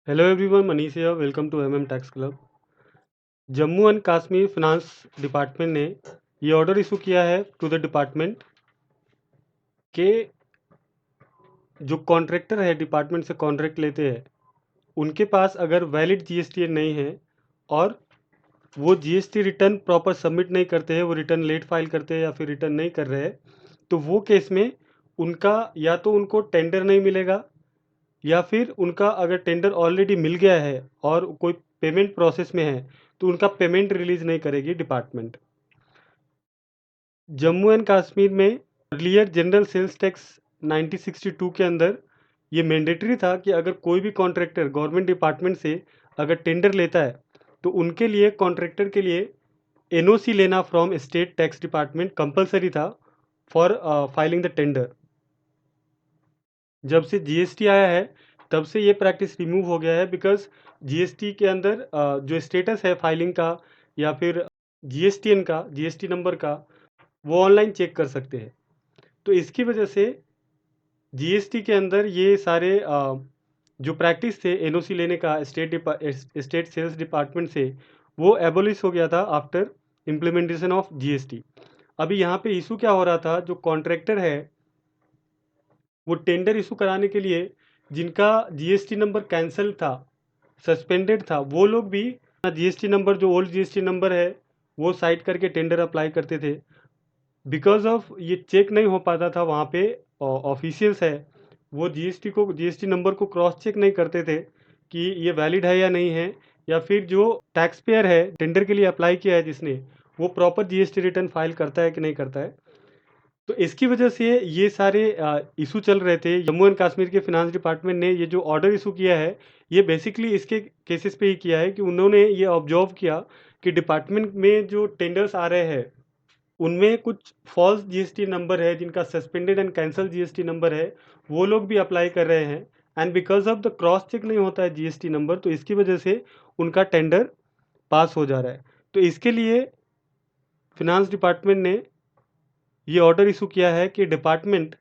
Hello everyone, Manish here. Welcome to Tax Club. Jammu and Kashmir finance department ने ये order issue किया है to the department कि जो कॉन्ट्रैक्टर है डिपार्टमेंट से कॉन्ट्रैक्ट लेते हैं उनके पास अगर वैलिड जीएसटी नहीं है और वो जीएसटी रिटर्न प्रॉपर सबमिट नहीं करते हैं, वो रिटर्न लेट फाइल करते हैं या फिर रिटर्न नहीं कर रहे हैं, तो वो केस में उनका या तो उनको टेंडर नहीं मिलेगा या फिर उनका अगर टेंडर ऑलरेडी मिल गया है और कोई पेमेंट प्रोसेस में है तो उनका पेमेंट रिलीज नहीं करेगी डिपार्टमेंट। जम्मू एंड कश्मीर में अर्लियर जनरल सेल्स टैक्स 1962 के अंदर ये मैंडेटरी था कि अगर कोई भी कॉन्ट्रैक्टर गवर्नमेंट डिपार्टमेंट से अगर टेंडर लेता है तो उनके लिए कॉन्ट्रैक्टर के लिए एनओसी लेना from state tax department compulsory था फॉर फाइलिंग द टेंडर। जब से जीएसटी आया है तब से ये प्रैक्टिस रिमूव हो गया है, बिकॉज जीएसटी के अंदर जो स्टेटस है फाइलिंग का या फिर जीएसटीएन का जीएसटी नंबर का वो ऑनलाइन चेक कर सकते हैं। तो इसकी वजह से जीएसटी के अंदर ये सारे जो प्रैक्टिस थे एनओसी लेने का स्टेट सेल्स डिपार्टमेंट से वो एबोलिश हो गया था आफ्टर इम्प्लीमेंटेशन ऑफ जीएसटी। अभी यहाँ पे इशू क्या हो रहा था, जो कॉन्ट्रैक्टर है वो टेंडर इशू कराने के लिए जिनका जीएसटी नंबर कैंसिल था, सस्पेंडेड था, वो लोग भी जीएसटी नंबर जो ओल्ड जीएसटी नंबर है वो साइड करके टेंडर अप्लाई करते थे। बिकॉज ऑफ ये चेक नहीं हो पाता था, वहाँ पे ऑफिशियल्स है वो जीएसटी नंबर को क्रॉस चेक नहीं करते थे कि ये वैलिड है या नहीं है, या फिर जो टैक्स पेयर है टेंडर के लिए अप्लाई किया है जिसने वो प्रॉपर जीएसटी रिटर्न फाइल करता है कि नहीं करता है। तो इसकी वजह से ये सारे इशू चल रहे थे। जम्मू एंड कश्मीर के फिनांस डिपार्टमेंट ने ये जो ऑर्डर इशू किया है ये बेसिकली इसके केसेस पे ही किया है कि उन्होंने ये ऑब्जर्व किया कि डिपार्टमेंट में जो टेंडर्स आ रहे हैं उनमें कुछ फॉल्स जीएसटी नंबर है, जिनका suspended and cancel GST number है, वो लोग भी अप्लाई कर रहे हैं। And because of the cross check नहीं होता है जीएसटी नंबर, तो इसकी वजह से उनका टेंडर पास हो जा रहा है। तो इसके लिए फिनांस डिपार्टमेंट ने ये ऑर्डर इशू किया है कि डिपार्टमेंट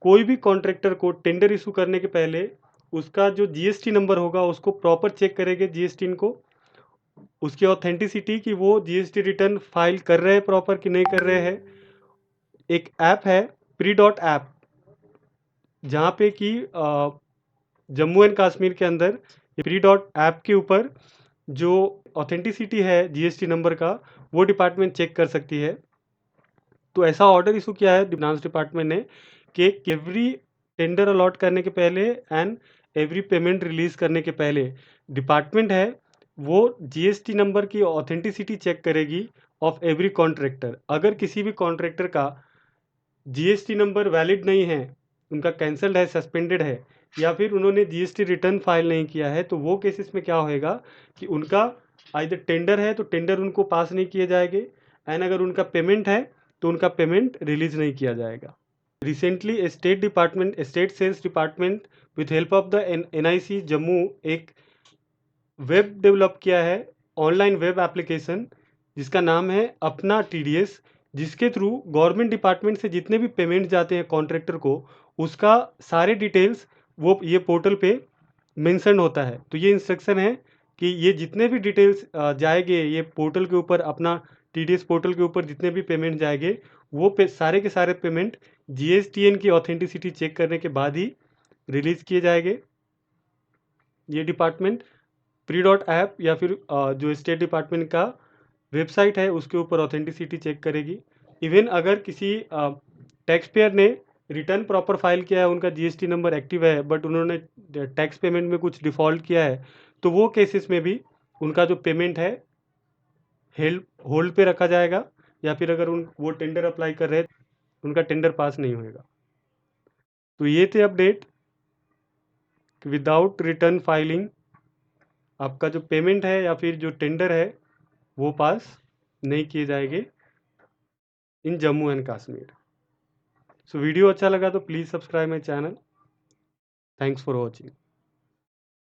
कोई भी कॉन्ट्रैक्टर को टेंडर इशू करने के पहले उसका जो जीएसटी नंबर होगा उसको प्रॉपर चेक करेंगे, जीएसटी को उसकी ऑथेंटिसिटी कि वो जीएसटी रिटर्न फाइल कर रहे हैं प्रॉपर कि नहीं कर रहे हैं। एक ऐप है प्री डॉट ऐप, जहाँ पे कि जम्मू एंड कश्मीर के अंदर प्री डॉट ऐप के ऊपर जो ऑथेंटिसिटी है जीएसटी नंबर का वो डिपार्टमेंट चेक कर सकती है। तो ऐसा ऑर्डर इशू किया है फाइनेंस डिपार्टमेंट ने कि एवरी टेंडर अलॉट करने के पहले एंड एवरी पेमेंट रिलीज करने के पहले डिपार्टमेंट है वो जीएसटी नंबर की ऑथेंटिसिटी चेक करेगी ऑफ एवरी कॉन्ट्रैक्टर। अगर किसी भी कॉन्ट्रैक्टर का जीएसटी नंबर वैलिड नहीं है, उनका कैंसल्ड है, सस्पेंडेड है, या फिर उन्होंने जीएसटी रिटर्न फाइल नहीं किया है, तो वो केसेस में क्या होएगा कि उनका आइदर टेंडर है तो टेंडर उनको पास नहीं किए जाएंगे, एंड अगर उनका पेमेंट है तो उनका पेमेंट रिलीज नहीं किया जाएगा। Recently state sales department with help of the NIC Jammu एक वेब डेवलप किया है, ऑनलाइन वेब एप्लीकेशन जिसका नाम है अपना टीडीएस, जिसके थ्रू गवर्नमेंट डिपार्टमेंट से जितने भी पेमेंट जाते हैं कॉन्ट्रैक्टर को उसका सारे डिटेल्स वो ये पोर्टल पे मेंशन होता है। तो ये इंस्ट्रक्शन है कि ये जितने भी डिटेल्स जाएंगे ये पोर्टल के ऊपर, अपना टीडीएस पोर्टल के ऊपर जितने भी पेमेंट जाएंगे वो सारे के सारे पेमेंट जीएसटीएन की ऑथेंटिसिटी चेक करने के बाद ही रिलीज किए जाएंगे। ये डिपार्टमेंट प्री डॉट ऐप या फिर जो स्टेट डिपार्टमेंट का वेबसाइट है उसके ऊपर ऑथेंटिसिटी चेक करेगी। इवन अगर किसी टैक्स पेयर ने रिटर्न प्रॉपर फाइल किया है, उनका जीएसटी नंबर एक्टिव है, बट उन्होंने टैक्स पेमेंट में कुछ डिफ़ॉल्ट किया है, तो वो केसेस में भी उनका जो पेमेंट है होल्ड पे रखा जाएगा, या फिर अगर वो टेंडर अप्लाई कर रहे हैं उनका टेंडर पास नहीं होएगा। तो ये थे अपडेट कि विदाउट रिटर्न फाइलिंग आपका जो पेमेंट है या फिर जो टेंडर है वो पास नहीं किए जाएंगे in Jammu and Kashmir. So video अच्छा लगा तो please subscribe my channel. Thanks for watching.